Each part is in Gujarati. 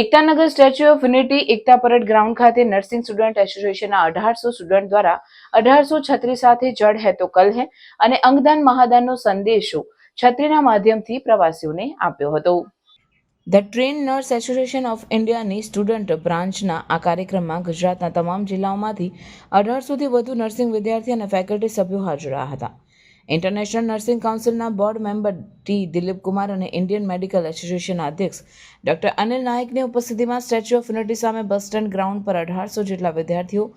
Ektanagar statue of unity Ekta parade ground ખાતે નર્સિંગ સ્ટુડન્ટ એસોસિએશનના 1800 સ્ટુડન્ટ દ્વારા 1800 સાથે જડ હે તો કલ હે અને અંગદાન મહાદાનનો સંદેશો છત્રીના માધ્યમથી પ્રવાસીઓને આપ્યો હતો. The train nurse association of ઇન્ડિયાની સ્ટુડન્ટ બ્રાન્ચના આ કાર્યક્રમમાં ગુજરાતના તમામ જિલ્લાઓમાંથી 1800થી વધુ નર્સિંગ વિદ્યાર્થી અને ફેકલ્ટી સભ્યો હાજર રહ્યા હતા. ઇન્ટરનેશનલ નર્સિંગ કાઉન્સિલના બોર્ડ મેમ્બર ટી દિલીપકુમાર અને ઇન્ડિયન મેડિકલ એસોસિએશનના અધ્યક્ષ ડોક્ટર અનિલ નાયકની ઉપસ્થિતિમાં સ્ટેચ્યુ ઓફ યુનિટી સામે બસ સ્ટેન્ડ ગ્રાઉન્ડ પર 1800 જેટલા વિદ્યાર્થીઓ,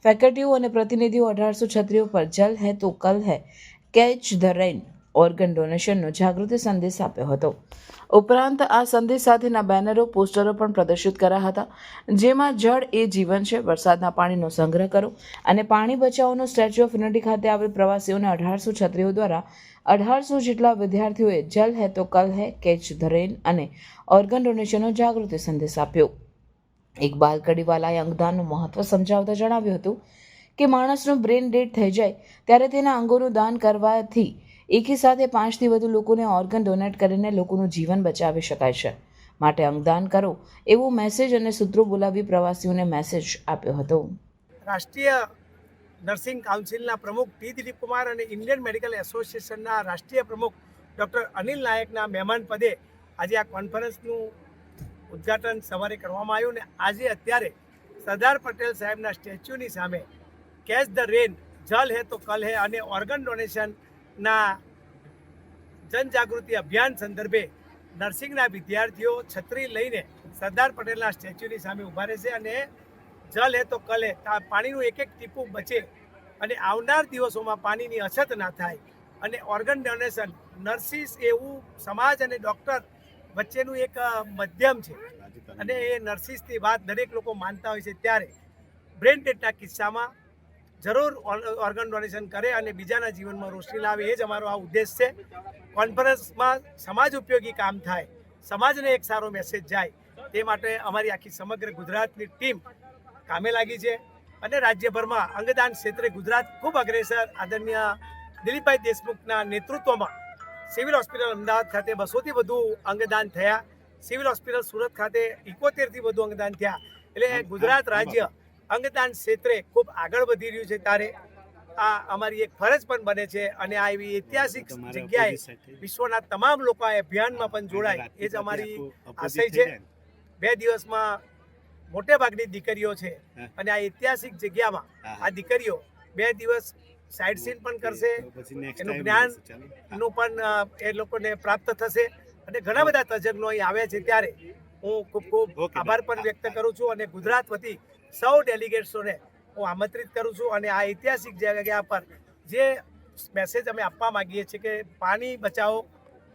ફેકલ્ટીઓ અને પ્રતિનિધિઓ 1800 છત્રીઓ પર જલ હે તો કલ હે, કેચ ધ રેન ઓર્ગન ડોનેશનનો જાગૃતિ સંદેશ આપ્યો હતો. ઉપરાંત આ સંદેશ સાથેના બેનરો, પોસ્ટરો પણ પ્રદર્શિત કર્યા હતા, જેમાં જળ એ જીવન છે, વરસાદના પાણીનો સંગ્રહ કરો અને પાણી બચાવોનો સ્ટેચ્યુ ઓફ યુનિટી ખાતે આવેલ પ્રવાસીઓને 1800 છત્રીઓ દ્વારા 1800 જેટલા વિદ્યાર્થીઓએ જલ હે તો કલ હે, કેચ ધ રેન અને ઓર્ગન ડોનેશનનો જાગૃતિ સંદેશ આપ્યો. ઇકબાલ કડીવાલાએ અંગદાનનું મહત્વ સમજાવતા જણાવ્યું હતું કે માણસનું બ્રેન ડેડ થઈ જાય ત્યારે તેના અંગોનું દાન કરવાથી એકી સાથે 5 થી વધુ લોકોને ઓર્ગન ડોનેટ કરીને લોકોનું જીવન બચાવી શકાય છે. માટે અંગદાન કરો એવો મેસેજ અને સૂત્રો બોલાવી પ્રવાસીઓને મેસેજ આપ્યો હતો. રાષ્ટ્રીય નર્સિંગ કાઉન્સિલના પ્રમુખ ટી દિલીપકુમાર અને ઇન્ડિયન મેડિકલ એસોસિએશનના રાષ્ટ્રીય પ્રમુખ ડૉક્ટર અનિલ નાયકના મહેમાન પદે આજે આ કોન્ફરન્સનું ઉદ્ઘાટન સવારે કરવામાં આવ્યું અને આજે અત્યારે સરદાર પટેલ સાહેબના સ્ટેચ્યુની સામે કેચ ધ રેન, જલ હે તો કલ હે અને ઓર્ગન ડોનેશનના જનજાગૃતિ અભિયાન સંદર્ભે નર્સિંગના વિદ્યાર્થીઓ છત્રી લઈને સરદાર પટેલના સ્ટેચ્યુની સામે ઊભા રહેશે અને જલ હે તો કલ હે, પાણીનું એક એક ટીપું બચે અને આવનાર દિવસોમાં પાણીની અછત ના થાય અને ઓર્ગન ડોનેશન, નર્સિસ એવું સમાજ અને ડૉક્ટર વચ્ચેનું એક મધ્યમ છે અને એ નર્સિસની વાત દરેક લોકો માનતા હોય છે. ત્યારે બ્રેન ડેડના કિસ્સામાં જરૂર ઓર્ગન ડોનેશન કરે અને બીજાના જીવનમાં રોશની લાવે, એ જ અમારો આ ઉદ્દેશ છે. કોન્ફરન્સમાં સમાજ ઉપયોગી કામ થાય, સમાજને એક સારો મેસેજ જાય, તે માટે અમારી આખી સમગ્ર ગુજરાતની ટીમ કામે લાગી છે અને રાજ્યભરમાં અંગદાન ક્ષેત્રે ગુજરાત ખૂબ અગ્રેસર. આદરણીય દિલીપભાઈ દેશમુખના નેતૃત્વમાં સિવિલ હોસ્પિટલ અમદાવાદ ખાતે 200થી વધુ અંગદાન થયા, સિવિલ હોસ્પિટલ સુરત ખાતે 71થી વધુ અંગદાન થયા. એટલે ગુજરાત રાજ્ય અંગદાન ક્ષેત્રે ખૂબ આગળ વધી રહ્યું છે. ત્યારે આ અમારી એક ફરજ પણ બને છે અને આ એવી ઐતિહાસિક જગ્યાએ વિશ્વના તમામ લોકો આ અભિયાનમાં પણ જોડાય, એ જ અમારી આશય છે. 2 દિવસમાં મોટે ભાગની દીકરીઓ છે અને આ ઐતિહાસિક જગ્યામાં આ દીકરીઓ 2 દિવસ સાઇટ સીન પણ કરશે, એનું જ્ઞાનનું પણ એ લોકોને પ્રાપ્ત થશે અને ઘણા બધા તજજ્ઞો અહીં આવ્યા છે. ત્યારે હું ખૂબ ખૂબ આભાર પણ વ્યક્ત કરું છું અને ગુજરાત વતી સૌ ડેલિગેટ્સોને હું આમંત્રિત કરું છું અને આ ઐતિહાસિક જગ્યા પર જે મેસેજ અમે આપવા માગીએ છીએ કે પાણી બચાવો,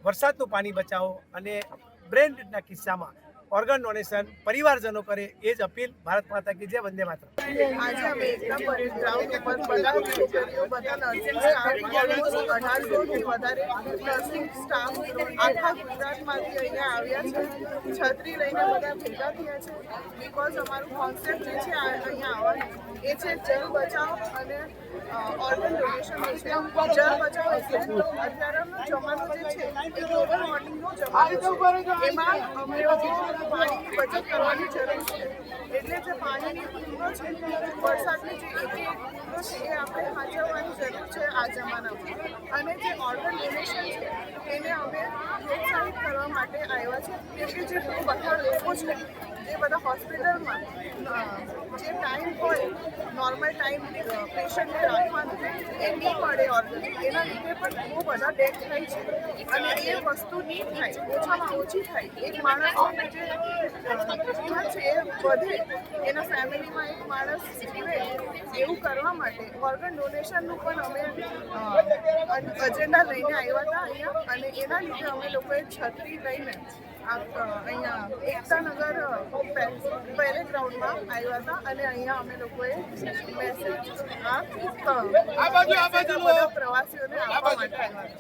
વરસાદનું પાણી બચાવો અને બ્રેન ડેડના કિસ્સામાં ઓર્ગન ડોનેશન પરિવારજનો કરે, એ જ અપીલ. ભારત માતા કી જય, વંદે માતરમ. આજે અમે એકતા પરેડ ગ્રાઉન્ડ ઉપર બધા છોકરીઓ, બધા નર્સિંગ સ્ટાફ, 1800થી વધારે નર્સિંગ સ્ટાફ આખા ગુજરાતમાંથી અહીંયા આવ્યા છે. છત્રી લઈને બધા ભેગા થયા છે. બિકોઝ અમારું કોન્સેપ્ટ જે છે અહીંયા આવવાનું એ છે જલ બચાવ અને ઓર્ગન ડોનેશન છે. જલ બચાવ એટલે અત્યારનો જમાનો જે છે એ ગ્લોબલ વોર્મિંગનો જમાનો છે. એમાં અમે પાણીની બચત કરવાની જરૂર છે. એટલે જે પાણીની પૂરો છે, વરસાદની જે એક પૂરો છે, એ આપણે સાચવવાની જરૂર છે આ જમાનામાં. અને જે ઓર્ગન ડોનેશન છે એને અમે પ્રોત્સાહિત કરવા માટે આવ્યા છે. કેમ કે જે બધા લોકો છે એ બધા હોસ્પિટલમાં જે ટાઈમ હોય નોર્મલ ટાઈમ પેશન્ટને રાખવાનું એ નહીં મળે ઓર્ગન, એના લીધે પણ બહુ બધા ડેથ થાય છે અને એ વસ્તુ નહીં થાય, ઓછામાં ઓછી થાય. એક માણસની જે જીવન છે એ વધે, એના ફેમિલીમાં એક માણસ જીવે, એવું કરવા માટે ઓર્ગન ડોનેશનનું પણ અમે એજન્ડા લઈને આવ્યા હતા અહીંયા અને એના લીધે અમે લોકોએ છત્રી લઈને અહીંયા એકતાનગર પહેલે ગ્રાઉન્ડમાં આવ્યા હતા અને અહીંયા અમે લોકોએ મેસેજ બધા પ્રવાસીઓને આપવા માટે આવ્યા હતા.